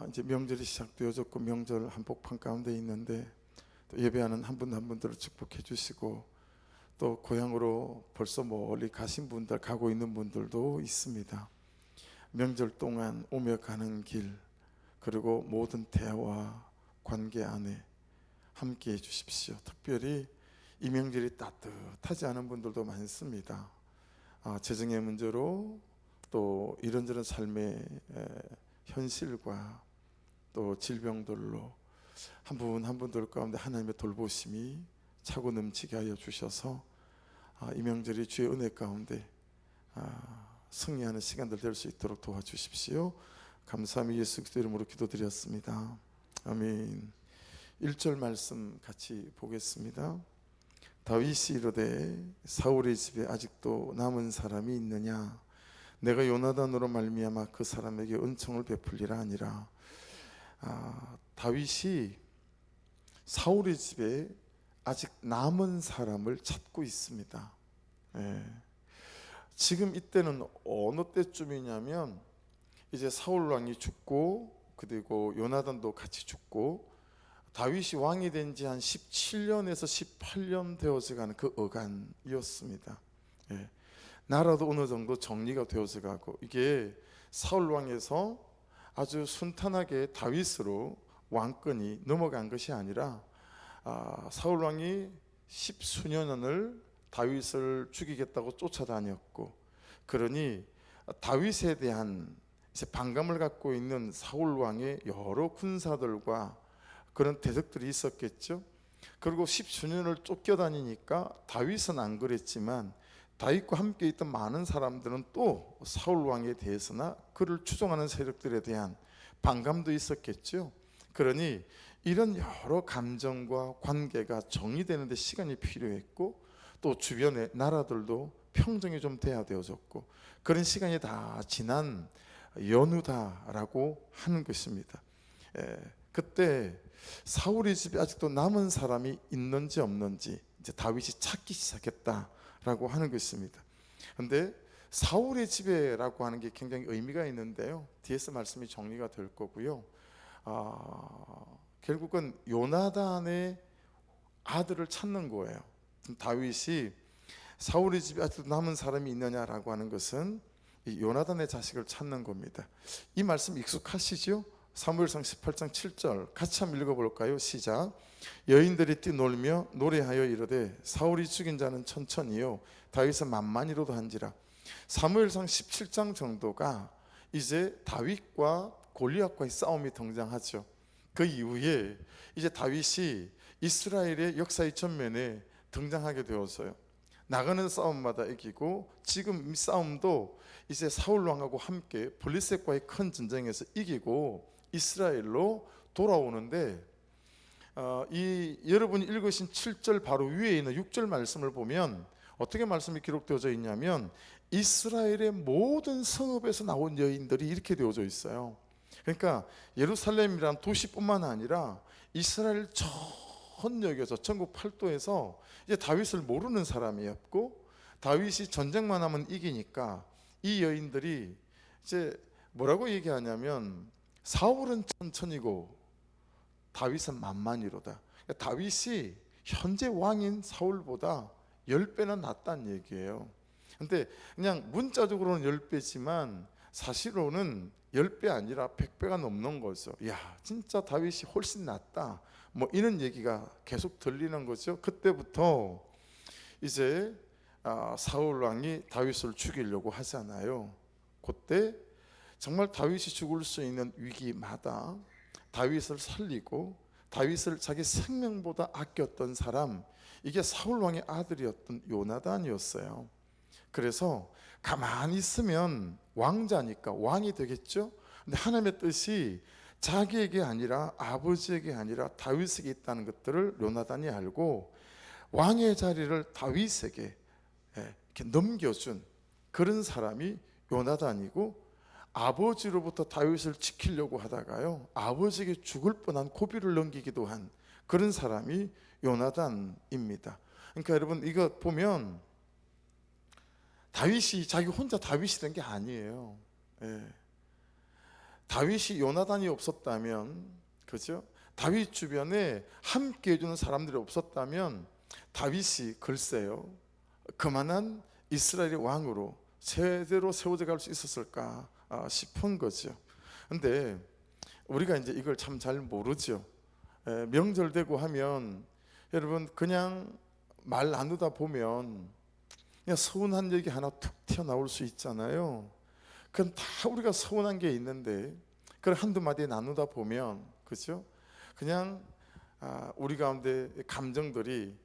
이제 명절이 시작되어졌고 명절 한복판 가운데 있는데 또 예배하는 한 분 한 분들을 축복해 주시고 또 고향으로 벌써 멀리 가신 분들, 가고 있는 분들도 있습니다. 명절 동안 오며 가는 길, 그리고 모든 대화 관계 안에 함께 해 주십시오. 특별히 이 명절이 따뜻하지 않은 분들도 많습니다. 재정의 문제로 또 이런저런 삶의 현실과 또 질병들로 한 분 한 분들 가운데 하나님의 돌보심이 차고 넘치게 하여 주셔서 이 명절이 주의 은혜 가운데 승리하는 시간들 될 수 있도록 도와주십시오. 감사함이 예수 그리스도 이름으로 기도드렸습니다. 아멘. 1절 말씀 같이 보겠습니다. 다윗이 이르되 사울의 집에 아직도 남은 사람이 있느냐? 내가 요나단으로 말미암아 그 사람에게 은총을 베풀리라 하니라. 다윗이 사울의 집에 아직 남은 사람을 찾고 있습니다. 지금 이때는 어느 때쯤이냐면 이제 사울 왕이 죽고 그리고 요나단도 같이 죽고 다윗이 왕이 된 지 한 17년에서 18년 되어져 가는 그 어간이었습니다. 나라도 어느 정도 정리가 되어져 가고, 이게 사울 왕에서 아주 순탄하게 다윗으로 왕권이 넘어간 것이 아니라 사울 왕이 10수년을 다윗을 죽이겠다고 쫓아다녔고, 그러니 다윗에 대한 이제 반감을 갖고 있는 사울 왕의 여러 군사들과 그런 대적들이 있었겠죠. 그리고 10수년을 쫓겨다니니까 다윗은 안 그랬지만 다윗과 함께 있던 많은 사람들은 또 사울 왕에 대해서나 그를 추종하는 세력들에 대한 반감도 있었겠죠. 그러니 이런 여러 감정과 관계가 정리되는 데 시간이 필요했고, 또 주변의 나라들도 평정이 좀 돼야 되어졌고, 그런 시간이 다 지난 연후다라고 하는 것입니다. 그때 사울의 집에 아직도 남은 사람이 있는지 없는지 이제 다윗이 찾기 시작했다라고 하는 것입니다. 그런데 사울의 집에라고 하는 게 굉장히 의미가 있는데요, 뒤에서 말씀이 정리가 될 거고요. 결국은 요나단의 아들을 찾는 거예요. 다윗이 사울의 집에 아직도 남은 사람이 있느냐라고 하는 것은 이 요나단의 자식을 찾는 겁니다. 이 말씀 익숙하시죠? 사무엘상 18장 7절 같이 한번 읽어볼까요? 시작. 여인들이 뛰놀며 노래하여 이르되 사울이 죽인 자는 천천히요 다윗은 만만히로도 한지라. 사무엘상 17장 정도가 이제 다윗과 골리앗과의 싸움이 등장하죠. 그 이후에 이제 다윗이 이스라엘의 역사의 전면에 등장하게 되었어요. 나가는 싸움마다 이기고, 지금 이 싸움도 이제 사울 왕하고 함께 블레셋과의 큰 전쟁에서 이기고 이스라엘로 돌아오는데, 이 여러분이 읽으신 7절 바로 위에 있는 6절 말씀을 보면 어떻게 말씀이 기록되어져 있냐면 이스라엘의 모든 성읍에서 나온 여인들이 이렇게 되어져 있어요. 그러니까 예루살렘이란 도시뿐만 아니라 이스라엘 전역에서 전국 팔도에서 이제 다윗을 모르는 사람이 없고, 다윗이 전쟁만 하면 이기니까 이 여인들이 이제 뭐라고 얘기하냐면 사울은 천천히고 다윗은 만만히로다. 다윗이 현재 왕인 사울보다 10배는 낫다는 얘기예요. 근데 그냥 문자적으로는 10배지만 사실로는 10배 아니라 100배가 넘는 거죠. 야, 진짜 다윗이 훨씬 낫다, 뭐 이런 얘기가 계속 들리는 거죠. 그때부터 이제 사울 왕이 다윗을 죽이려고 하잖아요. 그때 정말 다윗이 죽을 수 있는 위기마다 다윗을 살리고 다윗을 자기 생명보다 아꼈던 사람, 이게 사울 왕의 아들이었던 요나단이었어요. 그래서 가만히 있으면 왕자니까 왕이 되겠죠. 근데 하나님의 뜻이 자기에게 아니라 아버지에게 아니라 다윗에게 있다는 것들을 요나단이 알고 왕의 자리를 다윗에게 이렇게 넘겨준 그런 사람이 요나단이고, 아버지로부터 다윗을 지키려고 하다가요 아버지에게 죽을 뻔한 고비를 넘기기도 한 그런 사람이 요나단입니다. 그러니까 여러분 이거 보면 다윗이 자기 혼자 다윗이 된 게 아니에요. 다윗이 요나단이 없었다면, 그죠? 다윗 주변에 함께 해주는 사람들이 없었다면 다윗이 글쎄요 그만한 이스라엘의 왕으로 제대로 세워져 갈 수 있었을까 싶은 거죠. 근데 우리가 이제 이걸 참 잘 모르죠. 명절 되고 하면 여러분 그냥 말 나누다 보면 그냥 서운한 얘기 하나 툭 튀어나올 수 있잖아요. 그건 다 우리가 서운한 게 있는데 그걸 한두 마디 나누다 보면, 그죠? 그냥 우리 가운데 감정들이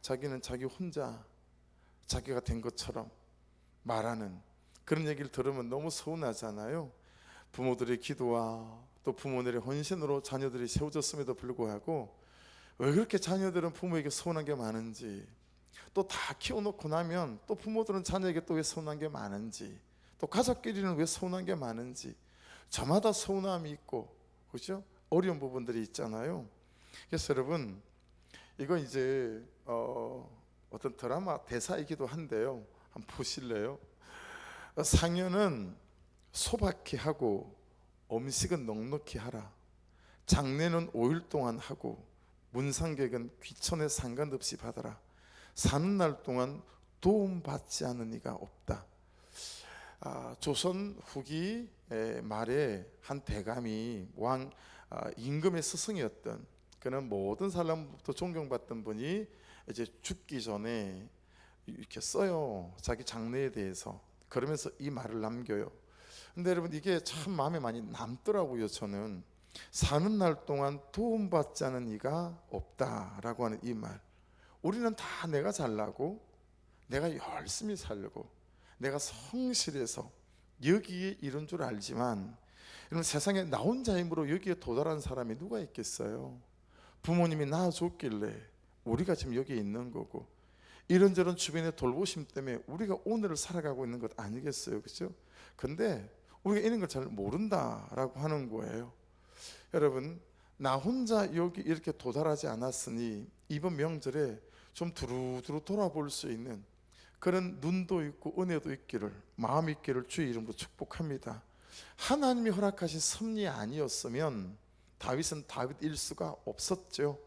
자기는 자기 혼자 자기가 된 것처럼 말하는 그런 얘기를 들으면 너무 서운하잖아요. 부모들의 기도와 또 부모들의 헌신으로 자녀들이 세워졌음에도 불구하고 왜 그렇게 자녀들은 부모에게 서운한 게 많은지, 또 다 키워놓고 나면 또 부모들은 자녀에게 또 왜 서운한 게 많은지, 또 가족끼리는 왜 서운한 게 많은지, 저마다 서운함이 있고, 그렇죠? 어려운 부분들이 있잖아요. 그래서 여러분 이건 이제 어떤 드라마 대사이기도 한데요, 한번 보실래요? 상여는 소박히 하고 음식은 넉넉히 하라. 장례는 5일 동안 하고 문상객은 귀천에 상관없이 받아라. 사는 날 동안 도움받지 않은 이가 없다. 조선 후기 말에 한 대감이 왕 임금의 스승이었던, 그는 모든 사람부터 존경받던 분이 이제 죽기 전에 이렇게 써요, 자기 장래에 대해서. 그러면서 이 말을 남겨요. 근데 여러분 이게 참 마음에 많이 남더라고요. 저는 사는 날 동안 도움받지 않은 이가 없다라고 하는 이 말. 우리는 다 내가 잘나고 내가 열심히 살고 내가 성실해서 여기에 이른 줄 알지만, 여러분 세상에 나 혼자 힘으로 여기에 도달한 사람이 누가 있겠어요? 부모님이 낳아줬길래 우리가 지금 여기에 있는 거고, 이런저런 주변의 돌보심 때문에 우리가 오늘을 살아가고 있는 것 아니겠어요? 그렇죠? 근데 우리가 이런 걸 잘 모른다라고 하는 거예요. 여러분 나 혼자 여기 이렇게 도달하지 않았으니 이번 명절에 좀 두루두루 돌아볼 수 있는 그런 눈도 있고 은혜도 있기를, 마음 있기를 주의 이름으로 축복합니다. 하나님이 허락하신 섭리 아니었으면 다윗은 다윗일 수가 없었죠.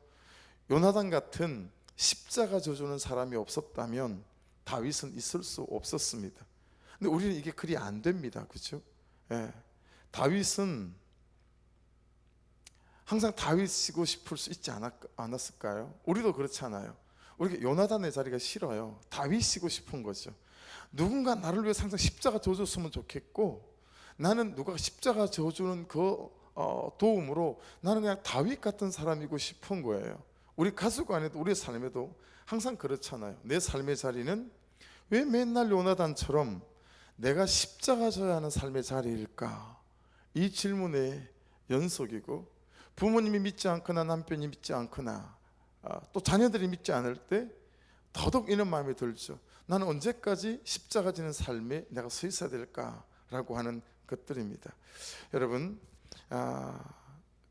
요나단 같은 십자가 져주는 사람이 없었다면 다윗은 있을 수 없었습니다. 근데 우리는 이게 그리 안 됩니다. 그렇죠? 다윗은 항상 다윗이고 싶을 수 있지 않았을까요? 우리도 그렇잖아요. 우리가 요나단의 자리가 싫어요. 다윗이고 싶은 거죠. 누군가 나를 위해 항상 십자가 져줬으면 좋겠고, 나는 누가 십자가 져주는 그 도움으로 나는 그냥 다윗 같은 사람이고 싶은 거예요. 우리 가족 안에도 우리 삶에도 항상 그렇잖아요. 내 삶의 자리는 왜 맨날 요나단처럼 내가 십자가 져야 하는 삶의 자리일까? 이 질문의 연속이고, 부모님이 믿지 않거나 남편이 믿지 않거나 또 자녀들이 믿지 않을 때 더더욱 이런 마음이 들죠. 나는 언제까지 십자가 지는 삶에 내가 서 있어야 될까라고 하는 것들입니다. 여러분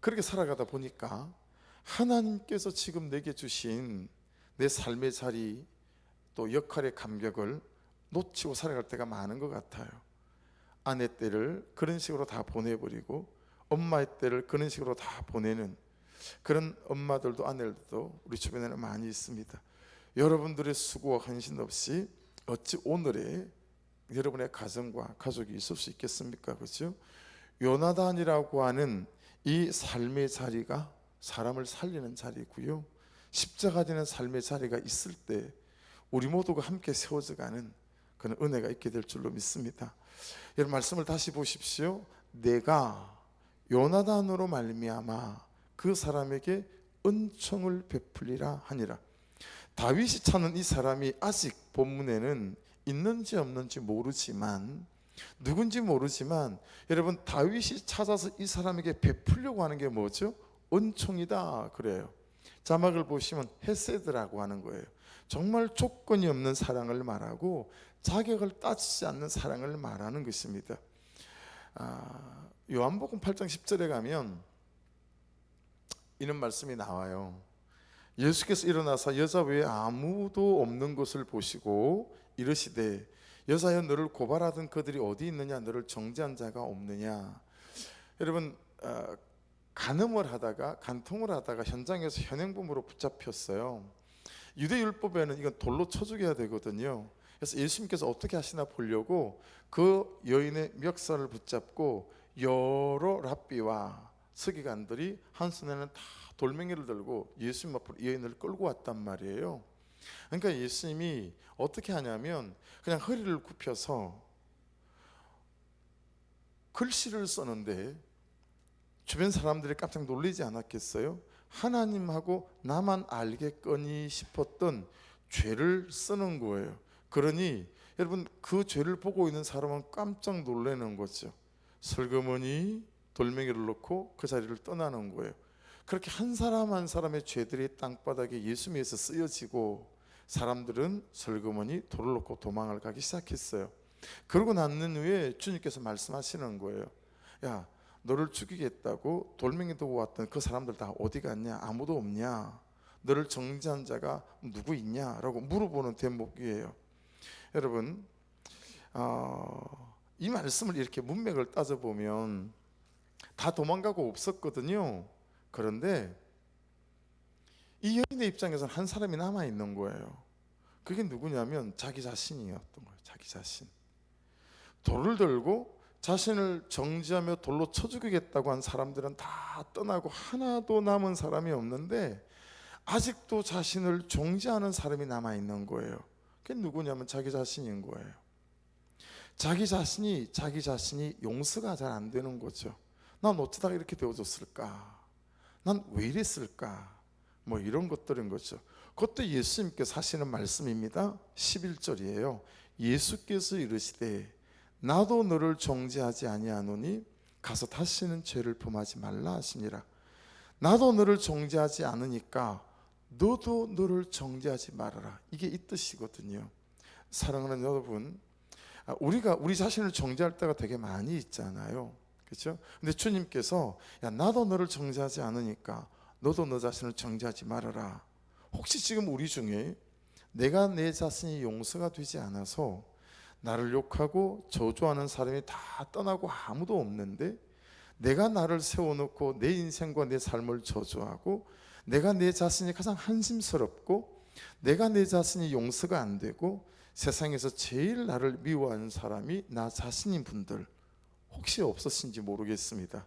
그렇게 살아가다 보니까 하나님께서 지금 내게 주신 내 삶의 자리 또 역할의 감격을 놓치고 살아갈 때가 많은 것 같아요. 아내 때를 그런 식으로 다 보내버리고 엄마의 때를 그런 식으로 다 보내는 그런 엄마들도 아내들도 우리 주변에는 많이 있습니다. 여러분들의 수고와 헌신 없이 어찌 오늘의 여러분의 가정과 가족이 있을 수 있겠습니까? 그렇죠? 요나단이라고 하는 이 삶의 자리가 사람을 살리는 자리고요, 십자가 지는 삶의 자리가 있을 때 우리 모두가 함께 세워져가는 그런 은혜가 있게 될 줄로 믿습니다. 여러분 말씀을 다시 보십시오. 내가 요나단으로 말미암아 그 사람에게 은총을 베풀리라 하니라. 다윗이 찾는 이 사람이 아직 본문에는 있는지 없는지 모르지만, 누군지 모르지만 여러분 다윗이 찾아서 이 사람에게 베풀려고 하는 게 뭐죠? 은총이다 그래요. 자막을 보시면 헤세드라고 하는 거예요. 정말 조건이 없는 사랑을 말하고 자격을 따지지 않는 사랑을 말하는 것입니다. 요한복음 8장 10절에 가면 이런 말씀이 나와요. 예수께서 일어나사 여자 외에 아무도 없는 것을 보시고 이르시되 여자여 너를 고발하던 그들이 어디 있느냐, 너를 정죄한 자가 없느냐. 여러분 간통을 하다가 현장에서 현행범으로 붙잡혔어요. 유대율법에는 이건 돌로 쳐 죽여야 되거든요. 그래서 예수님께서 어떻게 하시나 보려고 그 여인의 멱살을 붙잡고 여러 랍비와 서기관들이 한 손에는 다 돌멩이를 들고 예수님 앞으로 이 여인을 끌고 왔단 말이에요. 그러니까 예수님이 어떻게 하냐면 그냥 허리를 굽혀서 글씨를 쓰는데 주변 사람들이 깜짝 놀라지 않았겠어요? 하나님하고 나만 알겠거니 싶었던 죄를 쓰는 거예요. 그러니 여러분 그 죄를 보고 있는 사람은 깜짝 놀라는 거죠. 슬그머니 돌멩이를 놓고 그 자리를 떠나는 거예요. 그렇게 한 사람 한 사람의 죄들이 땅바닥에 예수님에서 쓰여지고 사람들은 슬그머니 돌을 놓고 도망을 가기 시작했어요. 그러고 난 후에 주님께서 말씀하시는 거예요. 야, 너를 죽이겠다고 돌멩이 두고 왔던 그 사람들 다 어디 갔냐? 아무도 없냐? 너를 정죄한 자가 누구 있냐? 라고 물어보는 대목이에요. 여러분 이 말씀을 이렇게 문맥을 따져보면 다 도망가고 없었거든요. 그런데 이 여인의 입장에서는 한 사람이 남아있는 거예요. 그게 누구냐면 자기 자신이었던 거예요. 자기 자신. 돌을 들고 자신을 정죄하며 돌로 쳐 죽이겠다고 한 사람들은 다 떠나고 하나도 남은 사람이 없는데 아직도 자신을 정죄하는 사람이 남아있는 거예요. 그게 누구냐면 자기 자신인 거예요. 자기 자신이 용서가 잘 안 되는 거죠. 난 어쩌다가 이렇게 되어졌을까? 난 왜 이랬을까? 뭐 이런 것들인 거죠. 그것도 예수님께서 하시는 말씀입니다. 11절이에요. 예수께서 이르시되 나도 너를 정죄하지 아니하노니 가서 다시는 죄를 범하지 말라 하시니라. 나도 너를 정죄하지 않으니까 너도 너를 정죄하지 말아라. 이게 이 뜻이거든요. 사랑하는 여러분, 우리가 우리 자신을 정죄할 때가 되게 많이 있잖아요. 그렇죠? 근데 주님께서 야, 나도 너를 정죄하지 않으니까 너도 너 자신을 정죄하지 말아라. 혹시 지금 우리 중에 내가 내 자신이 용서가 되지 않아서 나를 욕하고 저주하는 사람이 다 떠나고 아무도 없는데 내가 나를 세워놓고 내 인생과 내 삶을 저주하고 내가 내 자신이 가장 한심스럽고 내가 내 자신이 용서가 안 되고 세상에서 제일 나를 미워하는 사람이 나 자신인 분들 혹시 없으신지 모르겠습니다.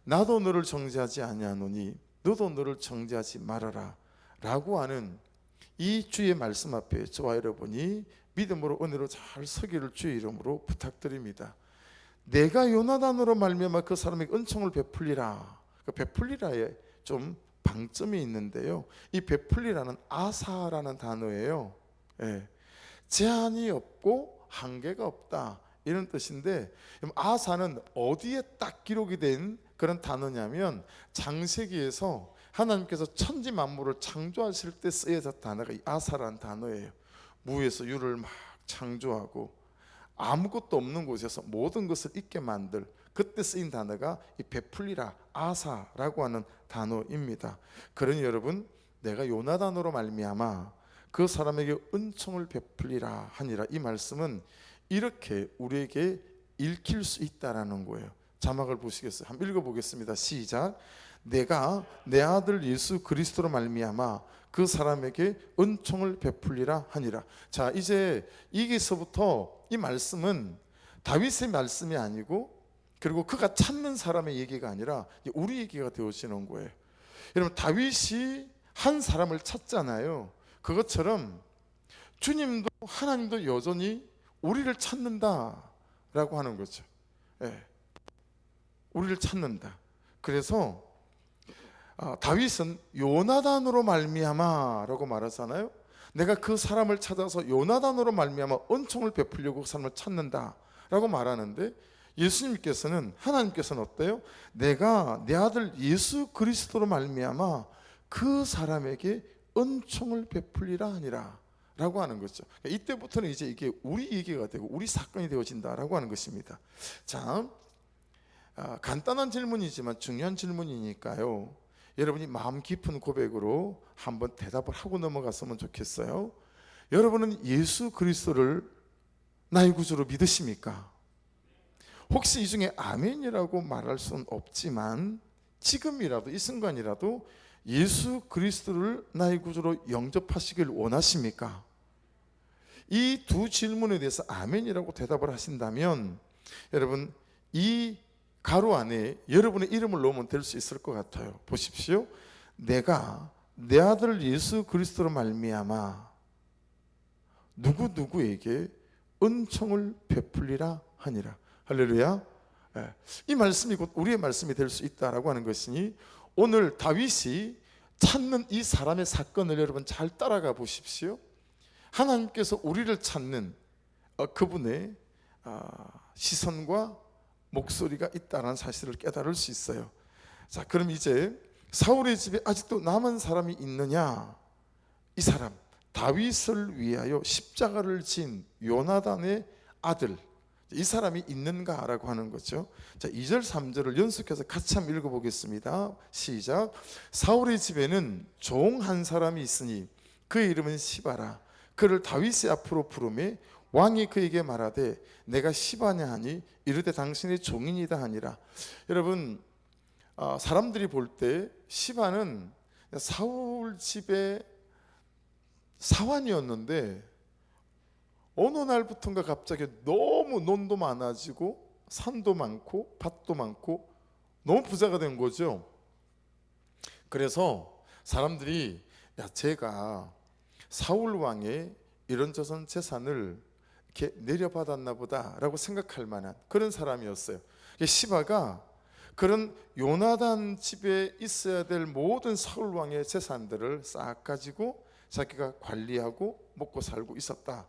나도 너를 정죄하지 아니하노니 너도 너를 정죄하지 말아라 라고 하는 이 주의 말씀 앞에 저와 여러분이 믿음으로 은혜로 잘 서기를 주의 이름으로 부탁드립니다. 내가 요나단으로 말미암아 그 사람에게 은총을 베풀리라. 그 베풀리라에 좀 방점이 있는데요. 이 베풀리라는 아사라는 단어예요. 예. 제한이 없고 한계가 없다 이런 뜻인데 아사는 어디에 딱 기록이 된 그런 단어냐면 창세기에서 하나님께서 천지 만물을 창조하실 때 쓰여진 단어가 이 아사라는 단어예요. 무에서 유를 막 창조하고 아무것도 없는 곳에서 모든 것을 있게 만들 그때 쓰인 단어가 이 베풀리라 아사라고 하는 단어입니다. 그러니 여러분 내가 요나단으로 말미암아 그 사람에게 은총을 베풀리라 하니라 이 말씀은 이렇게 우리에게 읽힐 수 있다라는 거예요. 자막을 보시겠어요? 한번 읽어보겠습니다. 시작. 내가 내 아들 예수 그리스도로 말미암아 그 사람에게 은총을 베풀리라 하니라. 자, 이제 여기서부터 이 말씀은 다윗의 말씀이 아니고 그리고 그가 찾는 사람의 얘기가 아니라 우리 얘기가 되어지는 거예요. 여러분 다윗이 한 사람을 찾잖아요. 그것처럼 주님도 하나님도 여전히 우리를 찾는다라고 하는 거죠. 예, 우리를 찾는다. 그래서 다윗은 요나단으로 말미암아라고 말하잖아요. 내가 그 사람을 찾아서 요나단으로 말미암아 은총을 베풀려고 그 사람을 찾는다라고 말하는데 예수님께서는 하나님께서는 어때요? 내가 내 아들 예수 그리스도로 말미암아 그 사람에게 은총을 베풀리라 하니라 라고 하는 거죠. 이때부터는 이제 이게 우리 얘기가 되고 우리 사건이 되어진다라고 하는 것입니다. 자, 간단한 질문이지만 중요한 질문이니까요. 여러분이 마음 깊은 고백으로 한번 대답을 하고 넘어갔으면 좋겠어요. 여러분은 예수 그리스도를 나의 구주로 믿으십니까? 혹시 이 중에 아멘이라고 말할 수는 없지만 지금이라도 이 순간이라도 예수 그리스도를 나의 구주로 영접하시길 원하십니까? 이 두 질문에 대해서 아멘이라고 대답을 하신다면 여러분 이 가로 안에 여러분의 이름을 넣으면 될 수 있을 것 같아요. 보십시오. 내가 내 아들 예수 그리스도로 말미암아 누구누구에게 은총을 베풀리라 하니라. 할렐루야. 이 말씀이 곧 우리의 말씀이 될 수 있다라고 하는 것이니 오늘 다윗이 찾는 이 사람의 사건을 여러분 잘 따라가 보십시오. 하나님께서 우리를 찾는 그분의 시선과 목소리가 있다는 사실을 깨달을 수 있어요. 자, 그럼 이제 사울의 집에 아직도 남은 사람이 있느냐? 이 사람 다윗을 위하여 십자가를 진 요나단의 아들, 이 사람이 있는가라고 하는 거죠. 자, 2절 3절을 연속해서 같이 한번 읽어보겠습니다. 시작. 사울의 집에는 종 한 사람이 있으니 그의 이름은 시바라. 그를 다윗의 앞으로 부르매 왕이 그에게 말하되 내가 시바냐 하니 이르되 당신의 종인이다 하니라. 여러분 사람들이 볼 때 시바는 사울 집의 사환이었는데 어느 날부턴가 갑자기 너무 논도 많아지고 산도 많고 밭도 많고 너무 부자가 된 거죠. 그래서 사람들이 제가 사울 왕의 이런저런 재산을 이렇게 내려받았나 보다라고 생각할 만한 그런 사람이었어요. 시바가 그런 요나단 집에 있어야 될 모든 사울 왕의 재산들을 싹 가지고 자기가 관리하고 먹고 살고 있었다.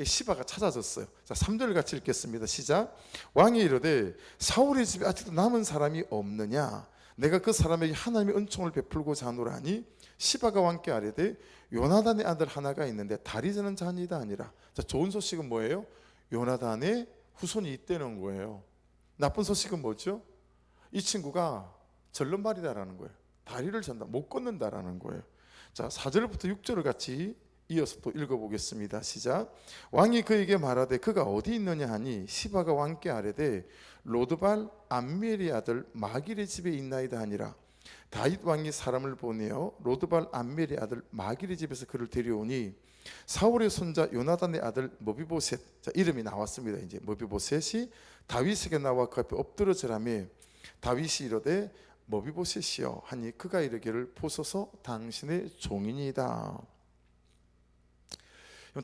시바가 찾아졌어요. 자, 3절 같이 읽겠습니다. 시작. 왕이 이르되 사울의 집에 아직도 남은 사람이 없느냐? 내가 그 사람에게 하나님의 은총을 베풀고자 하노라니. 시바가 왕께 아뢰되 요나단의 아들 하나가 있는데 다리 저는 자니이다 아니라. 자, 좋은 소식은 뭐예요? 요나단의 후손이 있다는 거예요. 나쁜 소식은 뭐죠? 이 친구가 절름발이다라는 거예요. 다리를 전다, 못 걷는다라는 거예요. 자, 4절부터 6절을 같이 이어서 또 읽어보겠습니다. 시작. 왕이 그에게 말하되 그가 어디 있느냐 하니 시바가 왕께 아뢰되 로드발 암멜의 아들 마길의 집에 있나이다 하니라. 다윗 왕이 사람을 보내어 로드발 암멜의 아들 마길의 집에서 그를 데려오니 사울의 손자 요나단의 아들 머비보셋, 자, 이름이 나왔습니다. 이제 머비보셋이 다윗에게 나와 그 앞에 엎드려 절하며 다윗이 이르되 머비보셋이여 하니 그가 이르기를 보소서 당신의 종이니이다.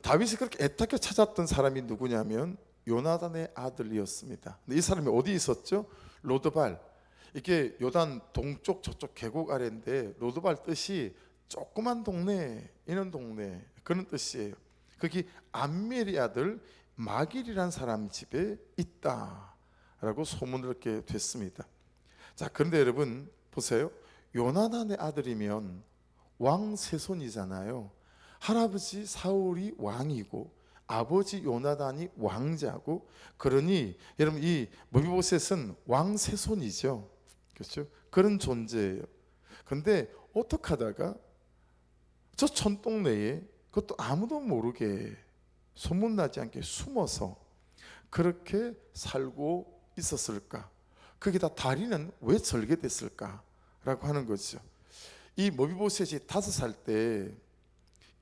다윗이 그렇게 애타게 찾았던 사람이 누구냐면 요나단의 아들이었습니다. 근데 이 사람이 어디 있었죠? 로드발. 이게 요단 동쪽 저쪽 계곡 아래인데 로드발 뜻이 조그만 동네, 이런 동네 그런 뜻이에요. 거기 암멜의 아들 마길이라는 사람 집에 있다라고 소문을 얻게 됐습니다. 자, 그런데 여러분 보세요. 요나단의 아들이면 왕 세손이잖아요. 할아버지 사울이 왕이고 아버지 요나단이 왕자고, 그러니 여러분 이 머비보셋은 왕 세손이죠. 그렇죠? 그런 존재예요. 그런데 어떻게 하다가 저 촌동네에 그것도 아무도 모르게 소문나지 않게 숨어서 그렇게 살고 있었을까? 거기다 다리는 왜 절개됐을까? 라고 하는 거죠. 이 머비보셋이 5살 때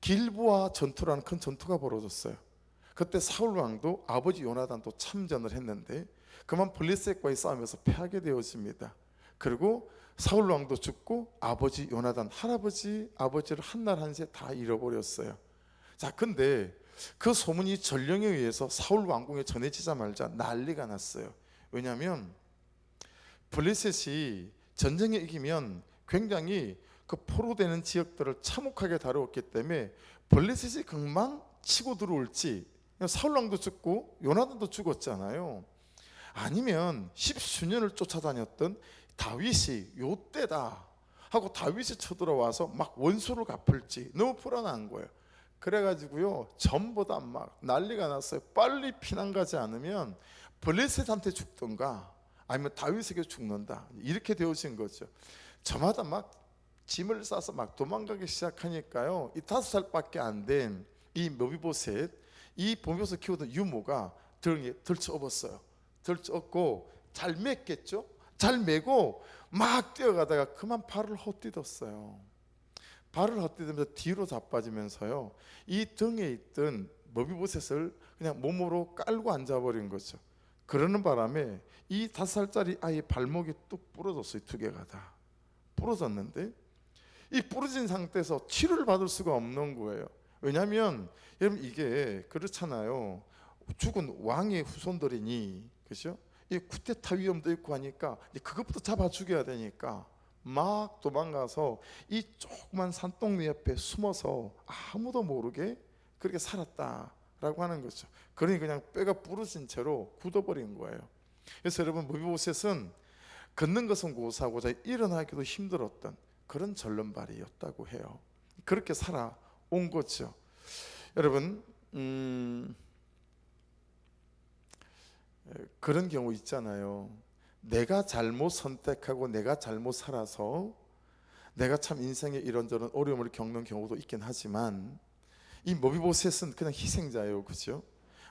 길보아 전투라는 큰 전투가 벌어졌어요. 그때 사울 왕도 아버지 요나단도 참전을 했는데 그만 블레셋과의 싸움에서 패하게 되었습니다. 그리고 사울 왕도 죽고 아버지 요나단, 할아버지, 아버지를 한날 한새 다 잃어버렸어요. 자, 근데 그 소문이 전령에 의해서 사울 왕궁에 전해지자마자 난리가 났어요. 왜냐하면 블레셋이 전쟁에 이기면 굉장히 그 포로되는 지역들을 참혹하게 다루었기 때문에 블레셋이 금방 치고 들어올지, 사울 왕도 죽고 요나단도 죽었잖아요. 아니면 10수년을 쫓아다녔던 다윗이 요때다 하고 다윗이 쳐들어와서 막 원수를 갚을지 너무 불안한 거예요. 그래가지고요 전부 다 막 난리가 났어요. 빨리 피난 가지 않으면 블레셋한테 죽던가 아니면 다윗에게 죽는다, 이렇게 되어진 거죠. 저마다 막 짐을 싸서 막 도망가기 시작하니까요, 이 5살밖에 안 된 이 머비보셋, 이 보면서 키우던 유모가 등에 들쳐업었어요. 들썩고 잘 맸겠죠. 잘 매고 막 뛰어가다가 그만 발을 헛디뎠어요. 발을 헛디디면서 뒤로 자빠지면서요, 이 등에 있던 머비보셋을 그냥 몸으로 깔고 앉아버린 거죠. 그러는 바람에 이 5살짜리 아이의 발목이 뚝 부러졌어요. 2개가 다 부러졌는데, 이 부러진 상태에서 치료를 받을 수가 없는 거예요. 왜냐하면 여러분 이게 그렇잖아요. 죽은 왕의 후손들이니, 그죠? 이 쿠데타 위험도 있고 하니까 그것부터 잡아 죽여야 되니까 막 도망가서 이 조그만 산동네 옆에 숨어서 아무도 모르게 그렇게 살았다라고 하는 거죠. 그러니 그냥 뼈가 부러진 채로 굳어버린 거예요. 그래서 여러분, 머비보셋은 걷는 것은 고사하고 일어나기도 힘들었던 그런 절름발이였다고 해요. 그렇게 살아온 거죠. 여러분, 그런 경우 있잖아요. 내가 잘못 선택하고 내가 잘못 살아서 내가 참 인생에 이런저런 어려움을 겪는 경우도 있긴 하지만, 이 머비보셋은 그냥 희생자예요. 그죠?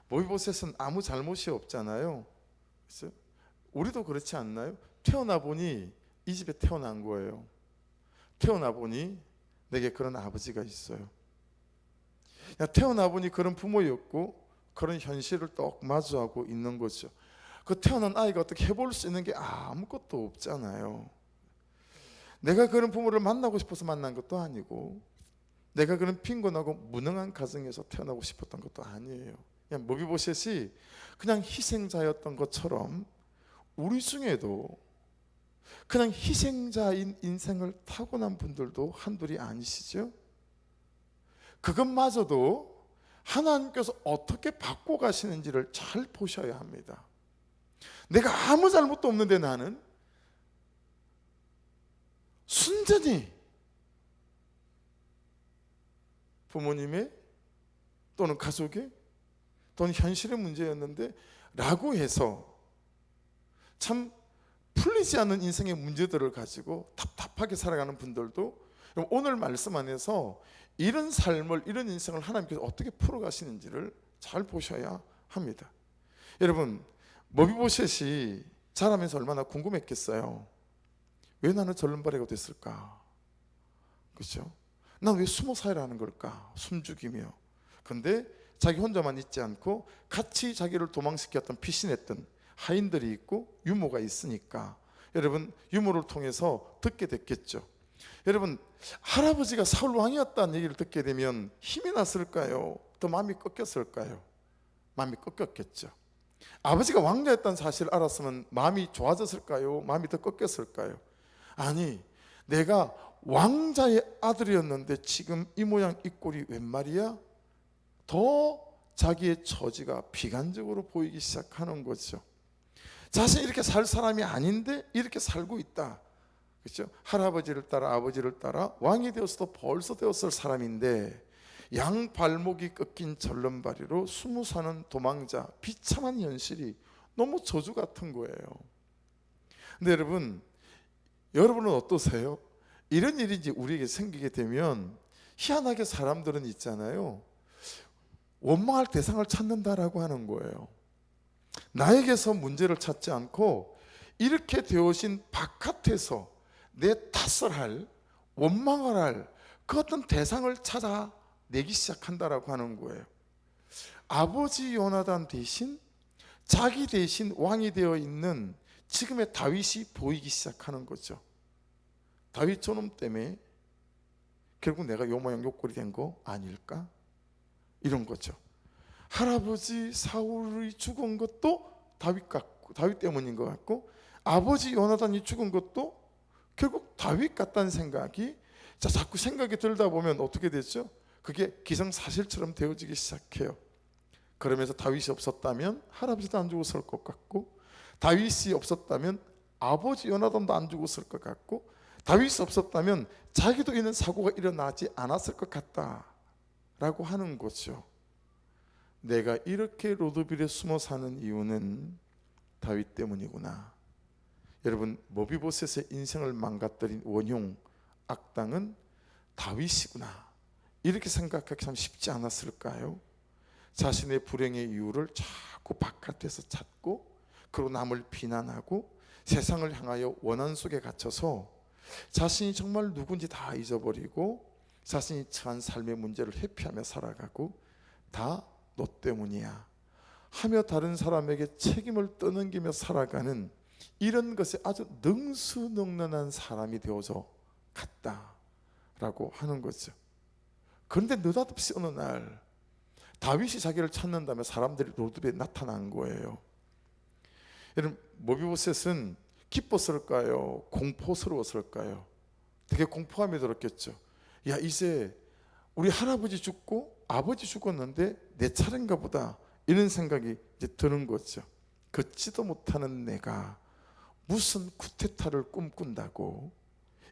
머비보셋은 아무 잘못이 없잖아요. 그죠? 우리도 그렇지 않나요? 태어나 보니 이 집에 태어난 거예요. 태어나 보니 내게 그런 아버지가 있어요. 태어나 보니 그런 부모였고 그런 현실을 딱 마주하고 있는 거죠. 그 태어난 아이가 어떻게 해볼 수 있는 게 아무것도 없잖아요. 내가 그런 부모를 만나고 싶어서 만난 것도 아니고, 내가 그런 빈곤하고 무능한 가정에서 태어나고 싶었던 것도 아니에요. 그냥 머비보셋이 그냥 희생자였던 것처럼 우리 중에도 그냥 희생자인 인생을 타고난 분들도 한둘이 아니시죠? 그것마저도 하나님께서 어떻게 바꿔가시는지를 잘 보셔야 합니다. 내가 아무 잘못도 없는데 나는 순전히 부모님의 또는 가족의 또는 현실의 문제였는데 라고 해서 참 풀리지 않는 인생의 문제들을 가지고 답답하게 살아가는 분들도 오늘 말씀 안에서 이런 삶을, 이런 인생을 하나님께서 어떻게 풀어가시는지를 잘 보셔야 합니다. 여러분, 머비보셋이 자라면서 얼마나 궁금했겠어요. 왜 나는 절름발이가 됐을까? 그렇죠? 난 왜 숨어 살아야 하는 걸까? 숨죽이며. 근데 자기 혼자만 있지 않고 같이 자기를 도망시켰던, 피신했던 하인들이 있고 유모가 있으니까 여러분, 유모를 통해서 듣게 됐겠죠. 여러분, 할아버지가 사울 왕이었다는 얘기를 듣게 되면 힘이 났을까요? 더 마음이 꺾였을까요? 마음이 꺾였겠죠. 아버지가 왕자였다는 사실을 알았으면 마음이 좋아졌을까요? 마음이 더 꺾였을까요? 아니, 내가 왕자의 아들이었는데 지금 이 모양 이 꼴이 웬 말이야? 더 자기의 처지가 비관적으로 보이기 시작하는 거죠. 자신이 이렇게 살 사람이 아닌데 이렇게 살고 있다. 그렇죠? 할아버지를 따라 아버지를 따라 왕이 되었어도 벌써 되었을 사람인데 양 발목이 꺾인 절름발이로 숨어 사는 도망자, 비참한 현실이 너무 저주 같은 거예요. 근데 여러분은 어떠세요? 이런 일이 이제 우리에게 생기게 되면 희한하게 사람들은 있잖아요, 원망할 대상을 찾는다라고 하는 거예요. 나에게서 문제를 찾지 않고 이렇게 되어진 바깥에서 내 탓을 할, 원망을 할 그 어떤 대상을 찾아내기 시작한다라고 하는 거예요. 아버지 요나단 대신 자기 대신 왕이 되어 있는 지금의 다윗이 보이기 시작하는 거죠. 다윗 저놈 때문에 결국 내가 요 모양 요 꼴이 된 거 아닐까? 이런 거죠. 할아버지 사울이 죽은 것도 다윗 때문인 것 같고, 아버지 요나단이 죽은 것도 결국 다윗 같다는 생각이 자꾸 생각이 들다 보면 어떻게 됐죠? 그게 기정사실처럼 되어지기 시작해요. 그러면서 다윗이 없었다면 할아버지도 안 죽었을 것 같고, 다윗이 없었다면 아버지 요나단도 안 죽었을 것 같고, 다윗이 없었다면 자기도 이런 사고가 일어나지 않았을 것 같다라고 하는 거죠. 내가 이렇게 로드빌에 숨어 사는 이유는 다윗 때문이구나. 여러분, 머비보셋의 인생을 망가뜨린 원흉, 악당은 다윗이구나. 이렇게 생각하기 참 쉽지 않았을까요? 자신의 불행의 이유를 자꾸 바깥에서 찾고 그리고 남을 비난하고 세상을 향하여 원한 속에 갇혀서 자신이 정말 누군지 다 잊어버리고 자신이 처한 삶의 문제를 회피하며 살아가고 다 너 때문이야 하며 다른 사람에게 책임을 떠넘기며 살아가는 이런 것에 아주 능수능란한 사람이 되어서 갔다라고 하는 거죠. 그런데 느닷없이 어느 날 다윗이 자기를 찾는다며 사람들이 로드에 나타난 거예요. 여러분, 모비보셋은 기뻤을까요? 공포스러웠을까요? 되게 공포감이 들었겠죠. 야, 이제 우리 할아버지 죽고 아버지 죽었는데 내 차례인가 보다, 이런 생각이 이제 드는 거죠. 걷지도 못하는 내가 무슨 쿠데타를 꿈꾼다고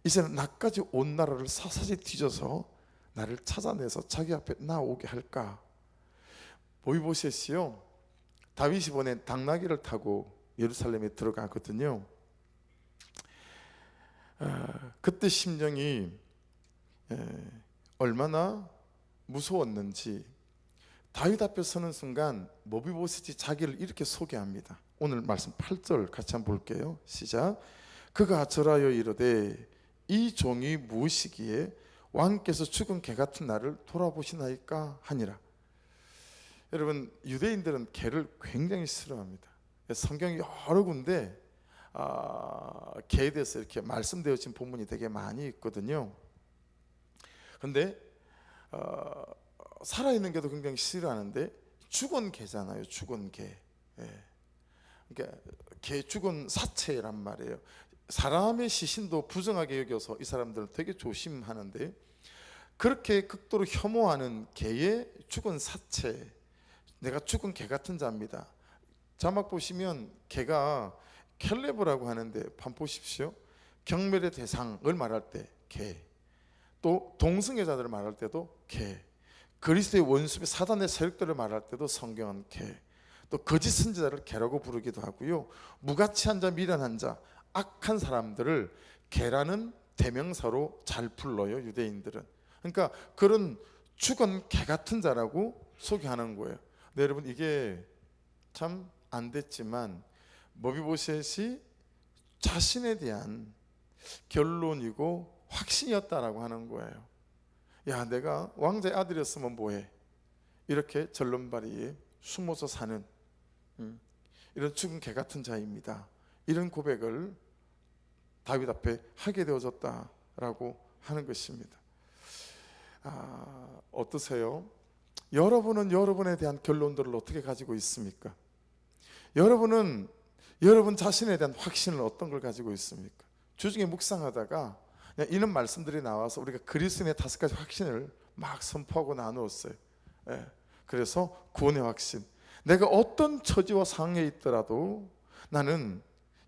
이제는 나까지 온 나라를 사사지 뒤져서 나를 찾아내서 자기 앞에 나오게 할까? 모이보셋이요, 다윗이 보낸 당나귀를 타고 예루살렘에 들어가거든요. 그때 심정이 얼마나 무서웠는지 다윗 앞에 서는 순간 모비보셋이 자기를 이렇게 소개합니다. 오늘 말씀 8절 같이 한번 볼게요. 시작. 그가 절하여 이르되 이 종이 무엇이기에 왕께서 죽은 개 같은 나를 돌아보시나이까 하니라. 여러분, 유대인들은 개를 굉장히 싫어합니다. 성경이 여러 군데 개에 대해서 이렇게 말씀되어진 본문이 되게 많이 있거든요. 근데 살아있는 개도 굉장히 싫어하는데 죽은 개잖아요. 죽은 개. 그러니까 개, 죽은 사체란 말이에요. 사람의 시신도 부정하게 여겨서 이 사람들은 되게 조심하는데, 그렇게 극도로 혐오하는 개의 죽은 사체, 내가 죽은 개 같은 자입니다. 자막 보시면 개가 켈레브라고 하는데 판 보십시오. 경멸의 대상을 말할 때 개, 또 동성애자들을 말할 때도 개, 그리스도의 원수의 사단의 세력들을 말할 때도 성경은 개, 또 거짓 선지자를 개라고 부르기도 하고요. 무가치한 자, 미련한 자, 악한 사람들을 개라는 대명사로 잘 불러요, 유대인들은. 그러니까 그런 죽은 개 같은 자라고 소개하는 거예요. 네, 여러분, 이게 참 안 됐지만 모비보셋이 자신에 대한 결론이고 확신이었다라고 하는 거예요. 야, 내가 왕자의 아들이었으면 뭐해? 이렇게 절름발이에 숨어서 사는 이런 죽은 개 같은 자입니다. 이런 고백을 다윗 앞에 하게 되어졌다라고 하는 것입니다. 어떠세요? 여러분은 여러분에 대한 결론들을 어떻게 가지고 있습니까? 여러분은 여러분 자신에 대한 확신을 어떤 걸 가지고 있습니까? 주중에 묵상하다가 이런 말씀들이 나와서 우리가 그리스도인의 5가지 확신을 막 선포하고 나누었어요. 그래서 구원의 확신, 내가 어떤 처지와 상황에 있더라도 나는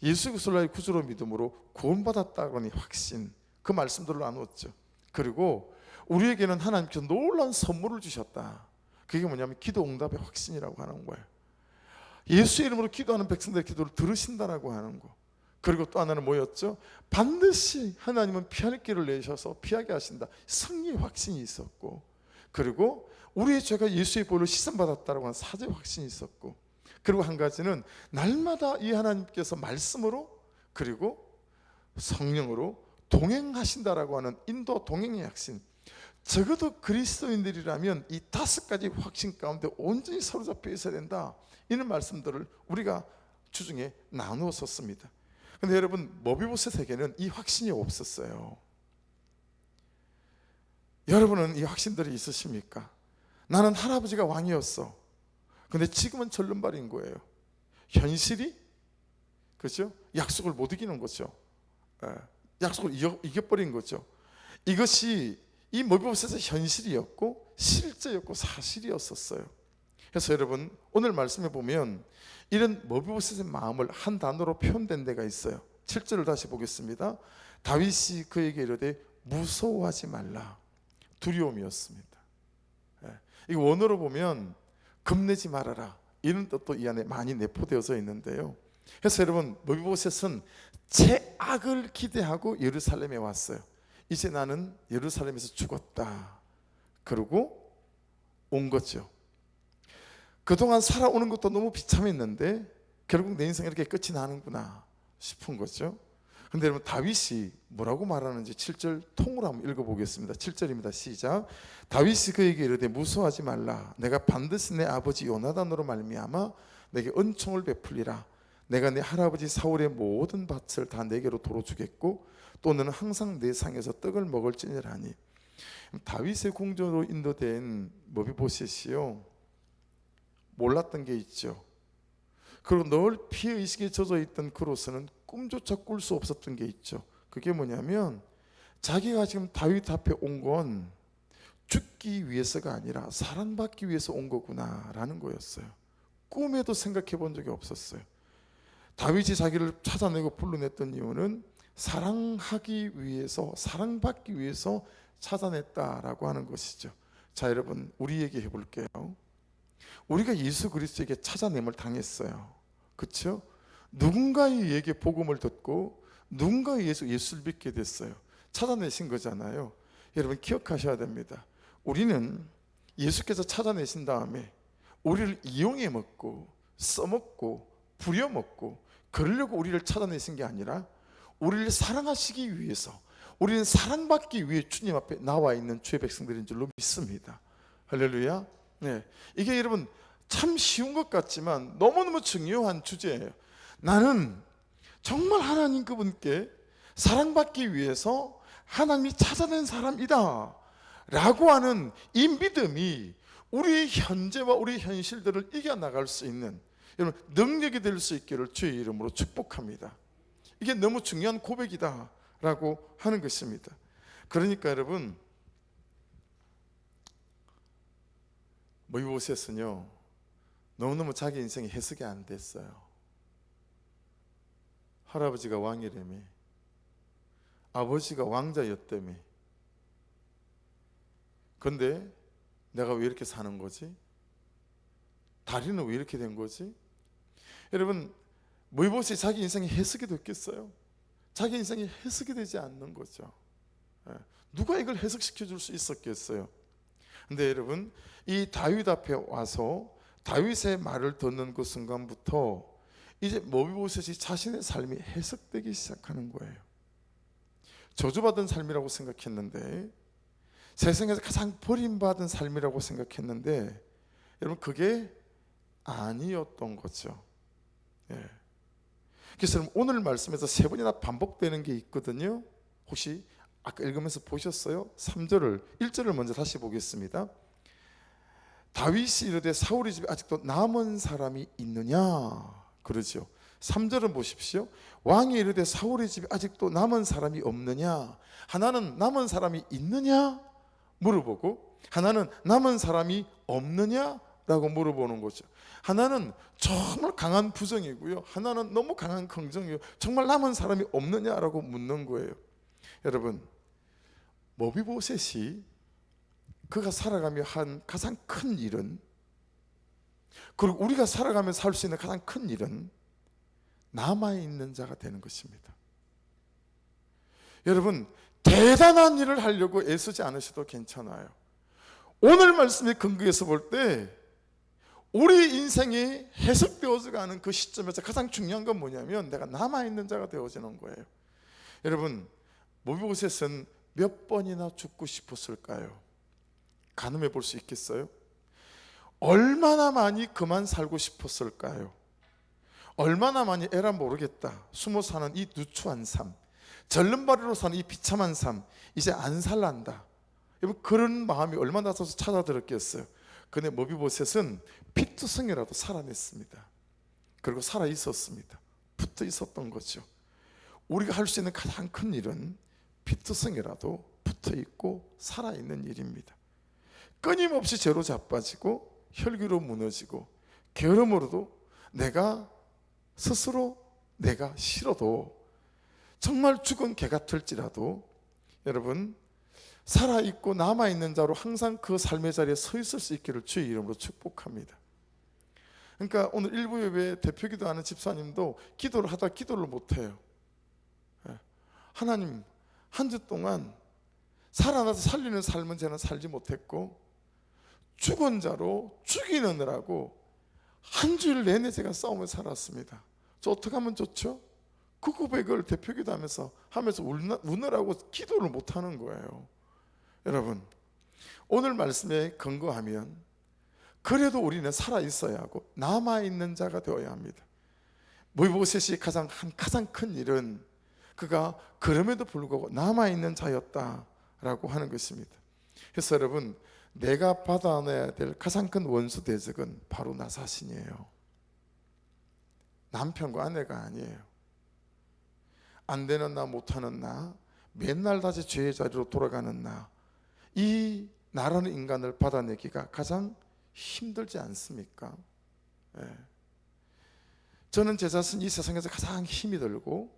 예수 그리스도를 나의 구주로 믿음으로 구원받았다는 확신, 그 말씀들을 나누었죠. 그리고 우리에게는 하나님께서 놀라운 선물을 주셨다. 그게 뭐냐면 기도 응답의 확신이라고 하는 거예요. 예수 이름으로 기도하는 백성들의 기도를 들으신다라고 하는 거. 그리고 또 하나는 뭐였죠? 반드시 하나님은 피할 길을 내셔서 피하게 하신다. 승리의 확신이 있었고, 그리고 우리의 죄가 예수의 보혈로 씻음받았다라고 하는 사죄의 확신이 있었고, 그리고 한 가지는 날마다 이 하나님께서 말씀으로 그리고 성령으로 동행하신다라고 하는 인도 동행의 확신. 적어도 그리스도인들이라면 이 5가지 확신 가운데 온전히 사로잡혀 있어야 된다, 이런 말씀들을 우리가 주중에 나누었었습니다. 근데 여러분, 모비보셋에게는 이 확신이 없었어요. 여러분은 이 확신들이 있으십니까? 나는 할아버지가 왕이었어. 근데 지금은 절름발인 거예요. 현실이, 그렇죠? 약속을 못 이기는 거죠. 약속을 이겨버린 거죠. 이것이 이 모비보셋의 현실이었고 실제였고 사실이었었어요. 그래서 여러분, 오늘 말씀에 보면 이런 모비보셋의 마음을 한 단어로 표현된 데가 있어요. 7절을 다시 보겠습니다. 다윗이 그에게 이르되 무서워하지 말라. 두려움이었습니다. 이거 원어로 보면 겁내지 말아라, 이런 뜻도 이 안에 많이 내포되어져 있는데요. 그래서 여러분, 모비보셋은 제악을 기대하고 예루살렘에 왔어요. 이제 나는 예루살렘에서 죽었다, 그러고 온 거죠. 그동안 살아오는 것도 너무 비참했는데 결국 내 인생이 이렇게 끝이 나는구나 싶은 거죠. 근데 여러분, 다윗이 뭐라고 말하는지 7절 통으로 한번 읽어보겠습니다. 7절입니다. 시작. 다윗이 그에게 이르되 무서워하지 말라. 내가 반드시 내 아버지 요나단으로 말미암아 내게 은총을 베풀리라. 내가 내 할아버지 사울의 모든 밭을 다 내게로 도로 주겠고 또 너는 항상 내 상에서 떡을 먹을지니라 하니. 다윗의 궁전으로 인도된 머비보셋이요, 몰랐던 게 있죠. 그리고 늘 피해의식에 젖어 있던 그로서는 꿈조차 꿀 수 없었던 게 있죠. 그게 뭐냐면 자기가 지금 다윗 앞에 온 건 죽기 위해서가 아니라 사랑받기 위해서 온 거구나 라는 거였어요. 꿈에도 생각해 본 적이 없었어요. 다윗이 자기를 찾아내고 불러냈던 이유는 사랑하기 위해서, 사랑받기 위해서 찾아냈다라고 하는 것이죠. 자, 여러분, 우리 얘기해 볼게요. 우리가 예수 그리스도에게 찾아냄을 당했어요. 그렇죠? 누군가에게 복음을 듣고 누군가에 의해서 예수를 믿게 됐어요. 찾아내신 거잖아요. 여러분, 기억하셔야 됩니다. 우리는 예수께서 찾아내신 다음에 우리를 이용해 먹고 써먹고 부려먹고 그러려고 우리를 찾아내신 게 아니라 우리를 사랑하시기 위해서, 우리는 사랑받기 위해 주님 앞에 나와 있는 주의 백성들인 줄로 믿습니다. 할렐루야. 네, 이게 여러분 참 쉬운 것 같지만 너무너무 중요한 주제예요. 나는 정말 하나님 그분께 사랑받기 위해서 하나님이 찾아낸 사람이다 라고 하는 이 믿음이 우리의 현재와 우리의 현실들을 이겨나갈 수 있는 여러분 능력이 될 수 있기를 주의 이름으로 축복합니다. 이게 너무 중요한 고백이다 라고 하는 것입니다. 그러니까 여러분, 머비보셋은요 너무너무 자기 인생이 해석이 안 됐어요. 할아버지가 왕이라며, 아버지가 왕자였다며, 근데 내가 왜 이렇게 사는 거지? 다리는 왜 이렇게 된 거지? 여러분, 머비보셋이 자기 인생이 해석이 됐겠어요? 자기 인생이 해석이 되지 않는 거죠. 누가 이걸 해석시켜 줄 수 있었겠어요? 근데 여러분, 이 다윗 앞에 와서 다윗의 말을 듣는 그 순간부터 이제 머비보셋이 자신의 삶이 해석되기 시작하는 거예요. 저주받은 삶이라고 생각했는데, 세상에서 가장 버림받은 삶이라고 생각했는데, 여러분 그게 아니었던 거죠. 예. 그래서 오늘 말씀에서 세 번이나 반복되는 게 있거든요. 혹시 아까 읽으면서 보셨어요? 3절을 1절을 먼저 다시 보겠습니다. 다윗이 이르되 사울의 집에 아직도 남은 사람이 있느냐 그러죠. 3절은 보십시오. 왕이 이르되 사울의 집에 아직도 남은 사람이 없느냐. 하나는 남은 사람이 있느냐 물어보고, 하나는 남은 사람이 없느냐 라고 물어보는 거죠. 하나는 정말 강한 부정이고요, 하나는 너무 강한 긍정이에요. 정말 남은 사람이 없느냐라고 묻는 거예요. 여러분, 머비보셋이 그가 살아가며 한 가장 큰 일은, 그리고 우리가 살아가면서 할 수 있는 가장 큰 일은 남아있는 자가 되는 것입니다. 여러분, 대단한 일을 하려고 애쓰지 않으셔도 괜찮아요. 오늘 말씀의 근거에서 볼 때 우리 인생이 해석되어져 가는 그 시점에서 가장 중요한 건 뭐냐면 내가 남아있는 자가 되어지는 거예요. 여러분, 머비보셋은 몇 번이나 죽고 싶었을까요? 가늠해 볼 수 있겠어요? 얼마나 많이 그만 살고 싶었을까요? 얼마나 많이 에라 모르겠다, 숨어 사는 이 누추한 삶, 절름발이로 사는 이 비참한 삶, 이제 안 살란다, 여러분 그런 마음이 얼마나 서서 찾아들었겠어요. 근데 머비보셋은 피투성이라도 살아냈습니다. 그리고 살아 있었습니다. 붙어 있었던 거죠. 우리가 할 수 있는 가장 큰 일은 피투성이라도 붙어 있고 살아 있는 일입니다. 끊임없이 죄로 자빠지고 혈기로 무너지고 게으름으로도 내가 스스로 내가 싫어도 정말 죽은 개 같을지라도 여러분 살아있고 남아있는 자로 항상 그 삶의 자리에 서 있을 수 있기를 주의 이름으로 축복합니다. 그러니까 오늘 일부 예배 대표 기도하는 집사님도 기도를 하다 기도를 못해요. 하나님, 한 주 동안 살아나서 살리는 삶은 저는 살지 못했고 죽은 자로 죽이느라고 한 주일 내내 제가 싸움을 살았습니다. 저 어떻게 하면 좋죠? 그 고백을 대표기도 하면서 우느라고 기도를 못하는 거예요. 여러분, 오늘 말씀에 근거하면 그래도 우리는 살아있어야 하고 남아있는 자가 되어야 합니다. 모이보셋이 가장 큰 일은 그가 그럼에도 불구하고 남아있는 자였다라고 하는 것입니다. 그래서 여러분, 내가 받아내야 될 가장 큰 원수 대적은 바로 나 자신이에요. 남편과 아내가 아니에요. 안 되는 나, 못하는 나, 맨날 다시 죄의 자리로 돌아가는 나, 이 나라는 인간을 받아내기가 가장 힘들지 않습니까? 예. 저는 제 자신 이 세상에서 가장 힘이 들고,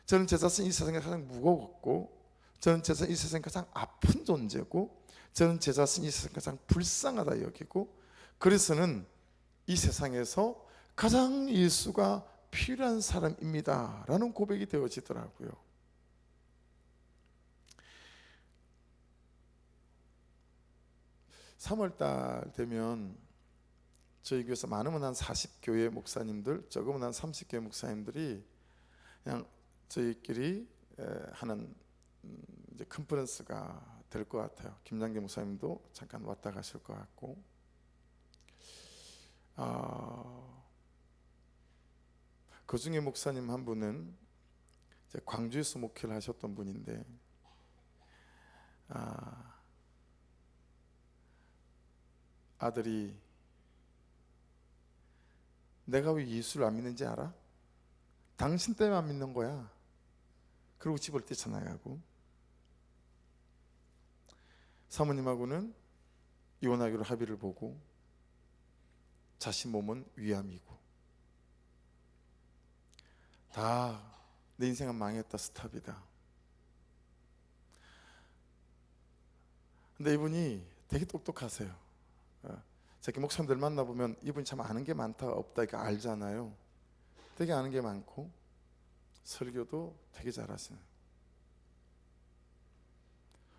저는 제 자신 이 세상에 가장 무거웠고, 저는 제 자신 이 세상에 가장 아픈 존재고, 저는 제 자신 이 세상에 가장 불쌍하다 여기고, 그래서는 이 세상에서 가장 예수가 필요한 사람입니다 라는 고백이 되어지더라고요. (3월달) 되면 저희 교회에서 많으면 한 40교회 목사님들, 적으면 한 30교회 목사님들이 그냥 저희끼리 하는 이제 컨퍼런스가 될 것 같아요. 김장계 목사님도 잠깐 왔다 가실 것 같고, 그 중에 목사님 한 분은 이제 광주에서 목회를 하셨던 분인데, 아들이 내가 왜 예수를 안 믿는지 알아? 당신 때문에 안 믿는 거야. 그리고 집을 뛰쳐나가고, 사모님하고는 이혼하기로 합의를 보고 자신 몸은 위암이고, 다 내 인생은 망했다, 스탑이다. 근데 이분이 되게 똑똑하세요. 제가 목사님들 만나보면 이분이 참 아는 게 많다 없다 이렇게 알잖아요. 되게 아는 게 많고 설교도 되게 잘하시는.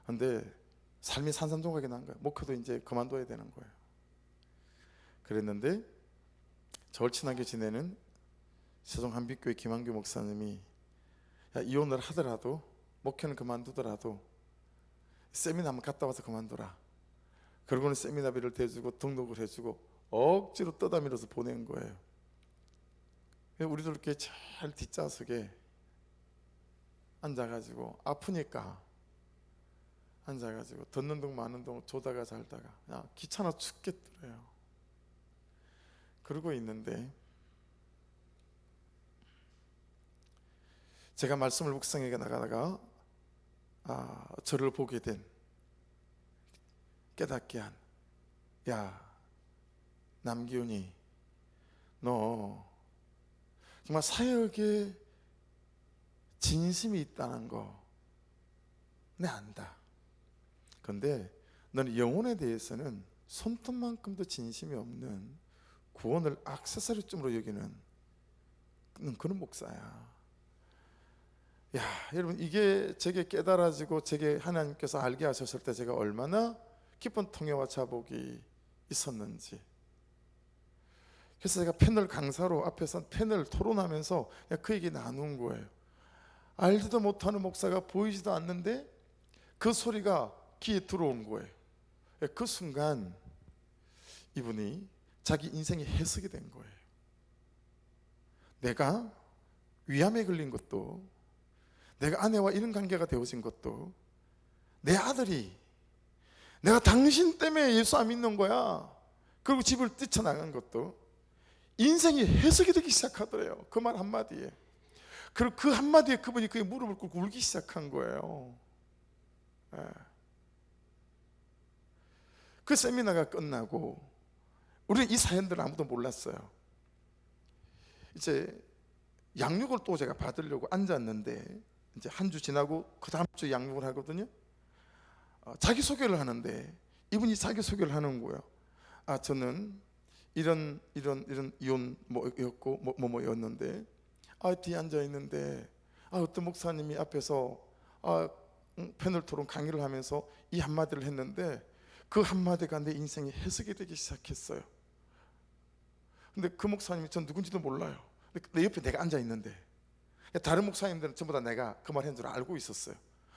근데 삶이 산산조각이 난 거예요. 목회도 이제 그만둬야 되는 거예요. 그랬는데 저를 친하게 지내는 세종 한빛교회 김한규 목사님이, 야, 이혼을 하더라도 목회는 그만두더라도 세미나 한번 갔다 와서 그만둬라. 그러고는 세미나비를 대주고 등록을 해주고 억지로 떠다밀어서 보낸 거예요. 우리도 이렇게 잘 뒷좌석에 앉아가지고 아프니까 앉아가지고 듣는 둥 마는 둥 조다가 잘다가 야, 귀찮아 죽겠더래요. 그러고 있는데 제가 말씀을 묵상해 나가다가 저를 보게 된, 깨닫게 한, 야 남기훈이 너 정말 사역에 진심이 있다는 거 내 안다. 그런데 너는 영혼에 대해서는 손톱만큼도 진심이 없는 구원을 액세서리쯤으로 여기는 그런 목사야. 야, 여러분, 이게 제게 깨달아지고 제게 하나님께서 알게 하셨을 때 제가 얼마나 깊은 통해와 자복이 있었는지. 그래서 제가 패널 강사로 앞에서 패널 토론하면서 그 얘기 나눈 거예요. 알지도 못하는 목사가 보이지도 않는데 그 소리가 귀에 들어온 거예요. 그 순간 이분이 자기 인생이 해석이 된 거예요. 내가 위암에 걸린 것도, 내가 아내와 이런 관계가 되어진 것도, 내 아들이 내가 당신 때문에 예수 안 믿는 거야, 그리고 집을 뛰쳐나간 것도 인생이 해석이 되기 시작하더래요. 그 말 한마디에. 그리고 그 한마디에 그분이 그의 무릎을 꿇고 울기 시작한 거예요. 그 세미나가 끝나고 우리는 이 사연들을 아무도 몰랐어요. 이제 양육을 또 제가 받으려고 앉았는데, 이제 한 주 지나고 그 다음 주 양육을 하거든요. 자기소개를 하는데 이분이 자기소개를 하는 거예요. 저는 이런 이혼 뭐였고 뭐였는데, 뒤에 앉아 있는데 어떤 목사님이 앞에서 패널 토론 강의를 하면서 이 한마디를 했는데 그 한마디가 내 인생의 해석이 되기 시작했어요. 근데 그 목사님이 전 누군지도 몰라요. 근데 내 옆에 내가 앉아 있는데 다른 목사님들은 전부 다 내가 그 말 한 줄 알고 있었어요.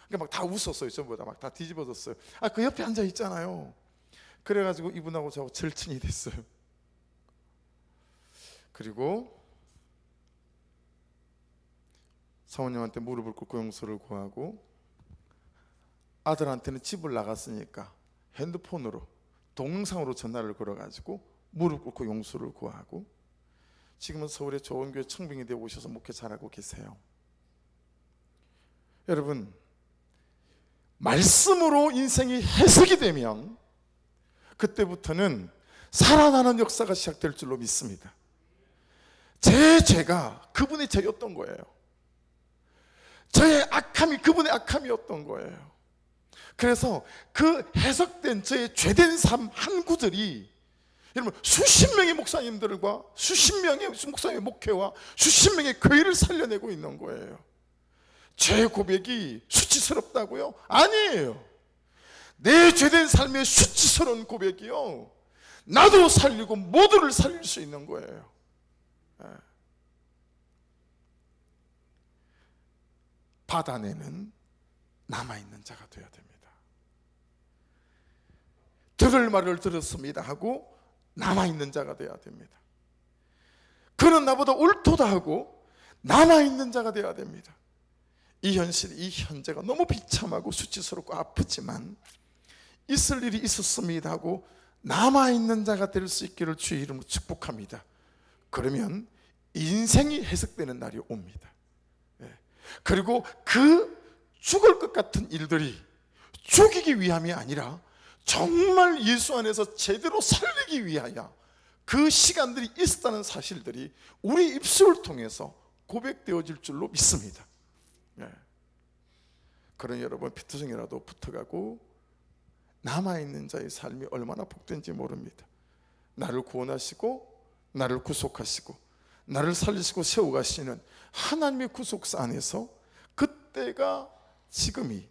그러니까 막 다 웃었어요. 전부 다 막 다 뒤집어졌어요. 아, 그 옆에 앉아 있잖아요. 그래가지고 이분하고 저하고 절친이 됐어요. 그리고 사모님한테 무릎을 꿇고 용서를 구하고, 아들한테는 집을 나갔으니까 핸드폰으로 동영상으로 전화를 걸어가지고 무릎 꿇고 용서를 구하고, 지금은 서울의 좋은 교회 청빙이 되어 오셔서 목회 잘하고 계세요. 여러분, 말씀으로 인생이 해석이 되면 그때부터는 살아나는 역사가 시작될 줄로 믿습니다. 제 죄가 그분의 죄였던 거예요. 저의 악함이 그분의 악함이었던 거예요. 그래서 그 해석된 저의 죄된 삶 한 구절이 여러분 수십 명의 목사님들과 수십 명의 목사님의 목회와 수십 명의 교회를 살려내고 있는 거예요. 죄 고백이 수치스럽다고요? 아니에요. 내 죄된 삶의 수치스러운 고백이요, 나도 살리고 모두를 살릴 수 있는 거예요. 받아내는 남아있는 자가 되어야 됩니다. 들을 말을 들었습니다 하고 남아있는 자가 되어야 됩니다. 그는 나보다 옳도다 하고 남아있는 자가 되어야 됩니다. 이 현실, 이 현재가 너무 비참하고 수치스럽고 아프지만 있을 일이 있었습니다 하고 남아있는 자가 될 수 있기를 주의 이름으로 축복합니다. 그러면 인생이 해석되는 날이 옵니다. 그리고 그 죽을 것 같은 일들이 죽이기 위함이 아니라 정말 예수 안에서 제대로 살리기 위하여 그 시간들이 있었다는 사실들이 우리 입술을 통해서 고백되어질 줄로 믿습니다. 그런 여러분 피투성이라도 붙어가고 남아있는 자의 삶이 얼마나 복된지 모릅니다. 나를 구원하시고 나를 구속하시고 나를 살리시고 세워가시는 하나님의 구속사 안에서 그때가 지금이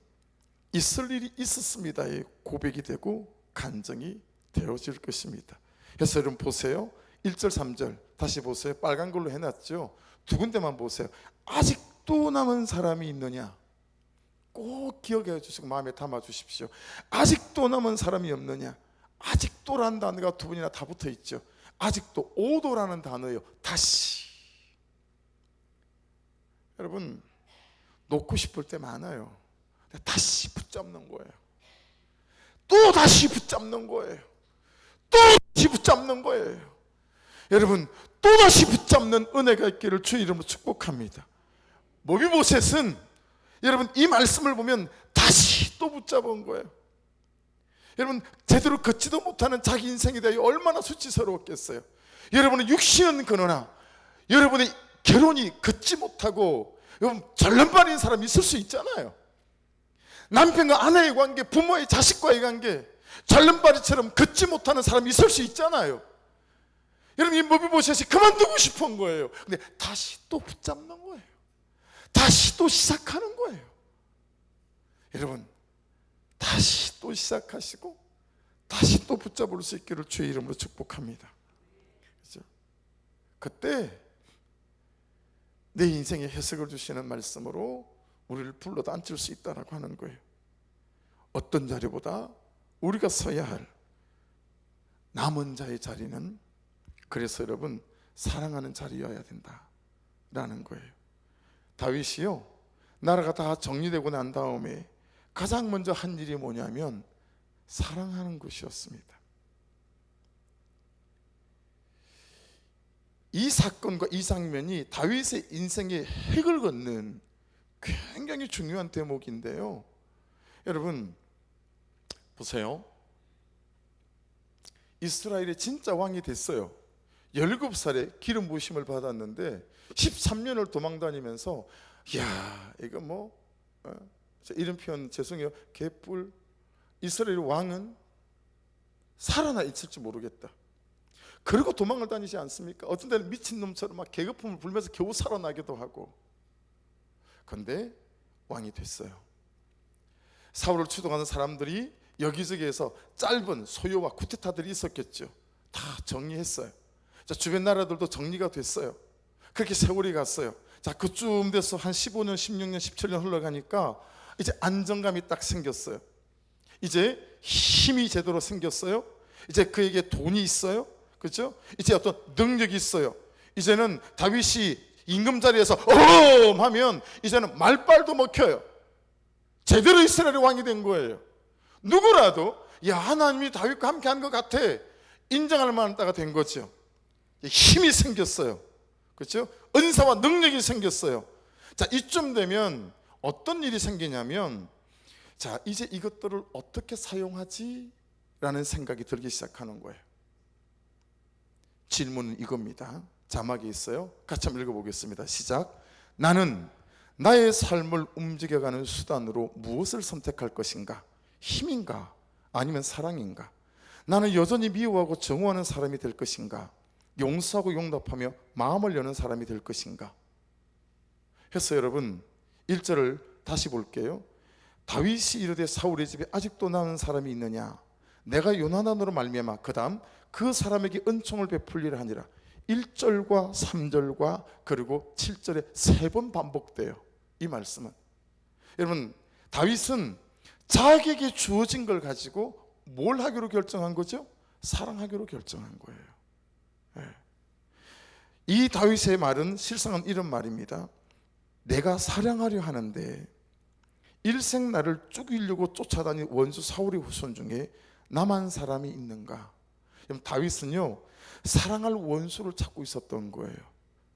있을 일이 있었습니다의 고백이 되고 간증이 되어질 것입니다. 그래서 여러분 보세요. 1절 3절 다시 보세요. 빨간 걸로 해놨죠. 두 군데만 보세요. 아직도 남은 사람이 있느냐, 꼭 기억해 주시고 마음에 담아 주십시오. 아직도 남은 사람이 없느냐. 아직도라는 단어가 두 번이나 다 붙어 있죠. 아직도, 오도라는 단어예요. 다시. 여러분 놓고 싶을 때 많아요. 다시 붙잡는 거예요. 또 다시 붙잡는 거예요. 또 다시 붙잡는 거예요. 여러분 또 다시 붙잡는 은혜가 있기를 주의 이름으로 축복합니다. 모비보셋은 여러분 이 말씀을 보면 다시 또 붙잡은 거예요. 여러분 제대로 걷지도 못하는 자기 인생에 대해 얼마나 수치스러웠겠어요. 여러분은 육신은 그러나 여러분의 결혼이 걷지 못하고 여러분 절름발인 사람이 있을 수 있잖아요. 남편과 아내의 관계, 부모의 자식과의 관계, 절름발이처럼 걷지 못하는 사람이 있을 수 있잖아요. 여러분 이 모비보셋이 그만두고 싶은 거예요. 근데 다시 또 붙잡는 거예요. 다시 또 시작하는 거예요. 여러분 다시 또 시작하시고 다시 또 붙잡을 수 있기를 주의 이름으로 축복합니다. 그렇죠? 그때 내 인생에 해석을 주시는 말씀으로 우리를 불러다 앉힐 수 있다라고 하는 거예요. 어떤 자리보다 우리가 서야 할 남은 자의 자리는 그래서 여러분 사랑하는 자리여야 된다라는 거예요. 다윗이요, 나라가 다 정리되고 난 다음에 가장 먼저 한 일이 뭐냐면 사랑하는 것이었습니다. 이 사건과 이 장면이 다윗의 인생의 핵을 걷는 굉장히 중요한 대목인데요. 여러분 보세요. 이스라엘의 진짜 왕이 됐어요. 17살에 기름 부으심을 받았는데 13년을 도망다니면서 야 이거 뭐 이런 표현 죄송해요. 개뿔. 이스라엘 왕은 살아나 있을지 모르겠다. 그리고 도망을 다니지 않습니까? 어떤 때는 미친놈처럼 막 계급품을 불면서 겨우 살아나기도 하고. 그런데 왕이 됐어요. 사울을 추동하는 사람들이 여기저기에서 짧은 소요와 쿠데타들이 있었겠죠. 다 정리했어요. 자, 주변 나라들도 정리가 됐어요. 그렇게 세월이 갔어요. 자, 그쯤 돼서 한 15년, 16년, 17년 흘러가니까 이제 안정감이 딱 생겼어요. 이제 힘이 제대로 생겼어요. 이제 그에게 돈이 있어요. 그렇죠? 이제 어떤 능력이 있어요. 이제는 다윗이 임금자리에서 하면 이제는 말빨도 먹혀요. 제대로 이스라엘의 왕이 된 거예요. 누구라도 야, 하나님이 다윗과 함께 한 것 같아 인정할 만한 때가 된 거죠. 힘이 생겼어요. 그렇죠? 은사와 능력이 생겼어요. 자, 이쯤 되면 어떤 일이 생기냐면, 자, 이제 이것들을 어떻게 사용하지? 라는 생각이 들기 시작하는 거예요. 질문은 이겁니다. 자막이 있어요. 같이 한번 읽어보겠습니다. 시작. 나는 나의 삶을 움직여가는 수단으로 무엇을 선택할 것인가? 힘인가? 아니면 사랑인가? 나는 여전히 미워하고 정오하는 사람이 될 것인가? 용서하고 용납하며 마음을 여는 사람이 될 것인가? 해서 여러분 1절을 다시 볼게요. 다윗이 이르되 사울의 집에 아직도 남은 사람이 있느냐? 내가 요나단으로 말미암아 그 다음 그 사람에게 은총을 베풀리라 하니라. 1절과 3절과 그리고 7절에 3번 반복돼요. 이 말씀은, 여러분, 다윗은 자기에게 주어진 걸 가지고 뭘 하기로 결정한 거죠? 사랑하기로 결정한 거예요. 네. 이 다윗의 말은 실상은 이런 말입니다. 내가 사랑하려 하는데 일생 나를 죽이려고 쫓아다닌 원수 사울의 후손 중에 남한 사람이 있는가? 다윗은요, 사랑할 원수를 찾고 있었던 거예요.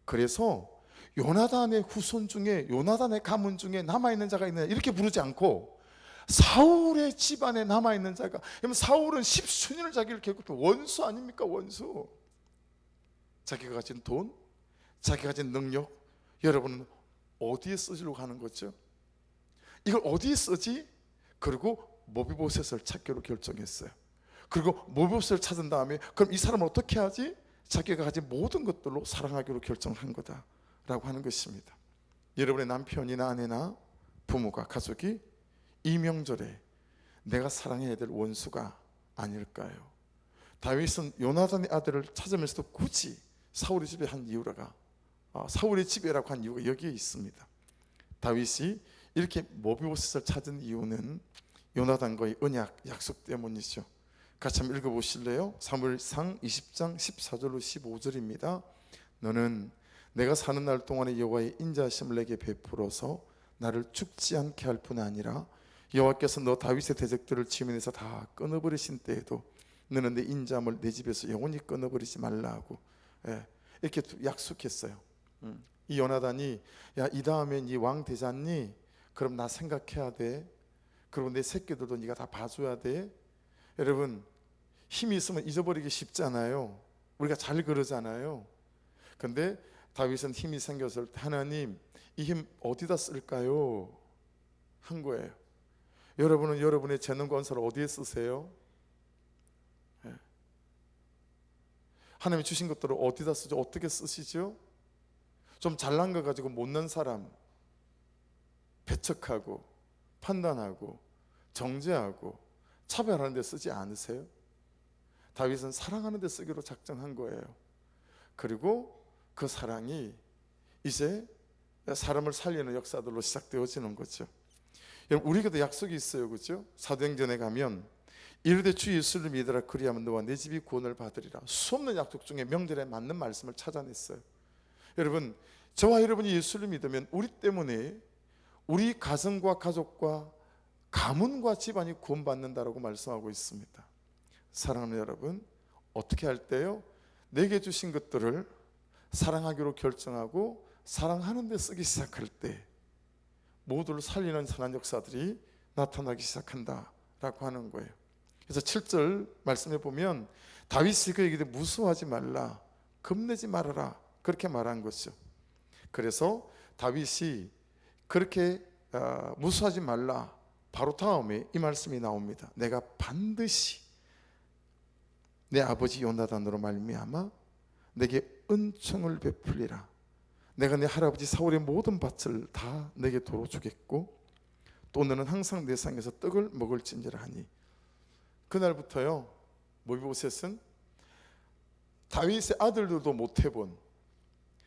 그래서 요나단의 후손 중에, 요나단의 가문 중에 남아있는 자가 있느냐 이렇게 부르지 않고 사울의 집안에 남아있는 자가, 사울은 10수년을 자기를 괴롭혔던 원수 아닙니까? 원수. 자기가 가진 돈, 자기가 가진 능력, 여러분은 어디에 쓰려고 하는 거죠? 이걸 어디에 쓰지? 그리고 모비보셋을 찾기로 결정했어요. 그리고 모비보셋을 찾은 다음에 그럼 이 사람을 어떻게 하지? 자기가 가진 모든 것들로 사랑하기로 결정한 거다라고 하는 것입니다. 여러분의 남편이나 아내나 부모가, 가족이 이 명절에 내가 사랑해야 될 원수가 아닐까요? 다윗은 요나단의 아들을 찾으면서도 굳이 사울의 집에 한 이유가, 사울의 집에라고 한 이유가 여기에 있습니다. 다윗이 이렇게 모비보셋을 찾은 이유는 요나단과의 언약, 약속 때문이죠. 같이 한번 읽어보실래요? 사무엘상 20장 14절로 15절입니다. 너는 내가 사는 날 동안에 여호와의 인자하심을 내게 베풀어서 나를 죽지 않게 할 뿐 아니라 여호와께서 너 다윗의 대적들을 지면에서 다 끊어버리신 때에도 너는 내 인자함을 내 집에서 영원히 끊어버리지 말라고, 이렇게 약속했어요. 이 요나단이, 야, 이 다음에 네 왕 되잖니? 그럼 나 생각해야 돼. 그리고 내 새끼들도 네가 다 봐줘야 돼. 여러분, 힘이 있으면 잊어버리기 쉽잖아요. 우리가 잘 그러잖아요. 근데 다윗은 힘이 생겼을 때 하나님, 이 힘 어디다 쓸까요? 한 거예요. 여러분은 여러분의 재능과 은사를 어디에 쓰세요? 하나님이 주신 것들을 어디다 쓰죠? 어떻게 쓰시죠? 좀 잘난 거 가지고 못난 사람 배척하고 판단하고 정죄하고 차별하는 데 쓰지 않으세요? 다윗은 사랑하는 데 쓰기로 작정한 거예요. 그리고 그 사랑이 이제 사람을 살리는 역사들로 시작되어지는 거죠. 여러분, 우리에게도 약속이 있어요. 그렇죠? 사도행전에 가면 이르되 주 예수를 믿으라 그리하면 너와 내 집이 구원을 받으리라. 수없는 약속 중에 명절에 맞는 말씀을 찾아냈어요. 여러분, 저와 여러분이 예수를 믿으면 우리 때문에 우리 가정과 가족과 가문과 집안이 구원받는다라고 말씀하고 있습니다. 사랑하는 여러분, 어떻게 할 때요? 내게 주신 것들을 사랑하기로 결정하고 사랑하는 데 쓰기 시작할 때 모두를 살리는 선한 역사들이 나타나기 시작한다라고 하는 거예요. 그래서 7절 말씀해 보면 다윗이 그에게 무수하지 말라, 겁내지 말아라, 그렇게 말한 거죠. 그래서 다윗이 그렇게 무수하지 말라, 바로 다음에 이 말씀이 나옵니다. 내가 반드시 내 아버지 요나단으로 말미암아 내게 은총을 베풀리라. 내가 내 할아버지 사울의 모든 밭을 다 내게 도로 주겠고 또 너는 항상 내 상에서 떡을 먹을진지라 하니. 그날부터요, 모비보셋은 다윗의 아들들도 못 해본,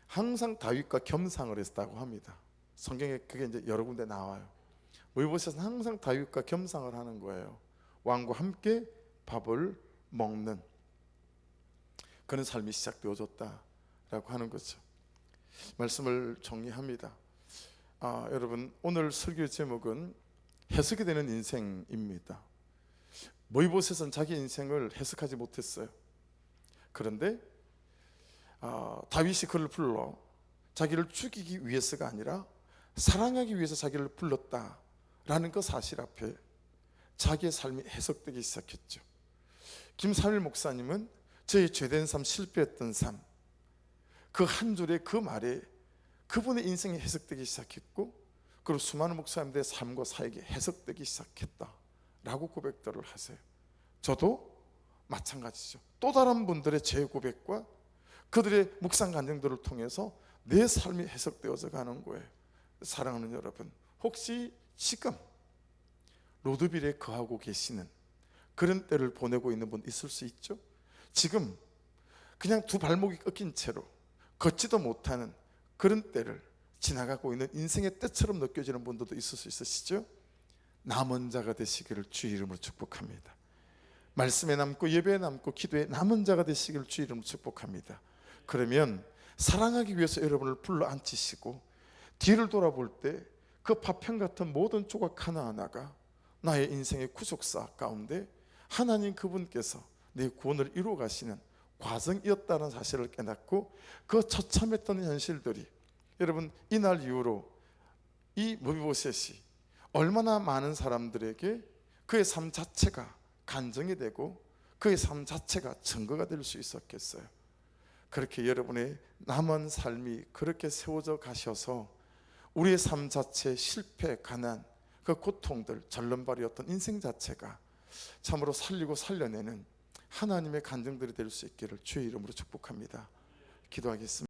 항상 다윗과 겸상을 했다고 합니다. 성경에 그게 이제 여러 군데 나와요. 모이보셋은 항상 다윗과 겸상을 하는 거예요. 왕과 함께 밥을 먹는 그런 삶이 시작되어졌다라고 하는 거죠. 말씀을 정리합니다. 여러분, 오늘 설교 제목은 해석이 되는 인생입니다. 모이보셋은 자기 인생을 해석하지 못했어요. 그런데 다윗이 그를 불러 자기를 죽이기 위해서가 아니라 사랑하기 위해서 자기를 불렀다라는 그 사실 앞에 자기의 삶이 해석되기 시작했죠. 김삼일 목사님은 저의 죄된 삶, 실패했던 삶, 그 한 줄의 그 말에 그분의 인생이 해석되기 시작했고, 그리고 수많은 목사님들의 삶과 사역이 해석되기 시작했다라고 고백들을 하세요. 저도 마찬가지죠. 또 다른 분들의 제 고백과 그들의 묵상 간증들을 통해서 내 삶이 해석되어져 가는 거예요. 사랑하는 여러분, 혹시 지금 로드빌에 거하고 계시는 그런 때를 보내고 있는 분 있을 수 있죠? 지금 그냥 두 발목이 꺾인 채로 걷지도 못하는 그런 때를 지나가고 있는 인생의 때처럼 느껴지는 분들도 있을 수 있으시죠? 남은 자가 되시기를 주의 이름으로 축복합니다. 말씀에 남고 예배에 남고 기도에 남은 자가 되시기를 주의 이름으로 축복합니다. 그러면 사랑하기 위해서 여러분을 불러 앉히시고 뒤를 돌아볼 때 그 파편 같은 모든 조각 하나하나가 나의 인생의 구속사 가운데 하나님 그분께서 내 구원을 이루어 가시는 과정이었다는 사실을 깨닫고 그 처참했던 현실들이, 여러분 이날 이후로 이 모비보셋이 얼마나 많은 사람들에게 그의 삶 자체가 간증이 되고 그의 삶 자체가 증거가 될 수 있었겠어요. 그렇게 여러분의 남은 삶이 그렇게 세워져 가셔서 우리의 삶 자체, 실패, 가난, 그 고통들, 절름발이었던 인생 자체가 참으로 살리고 살려내는 하나님의 간증들이 될 수 있기를 주의 이름으로 축복합니다. 기도하겠습니다.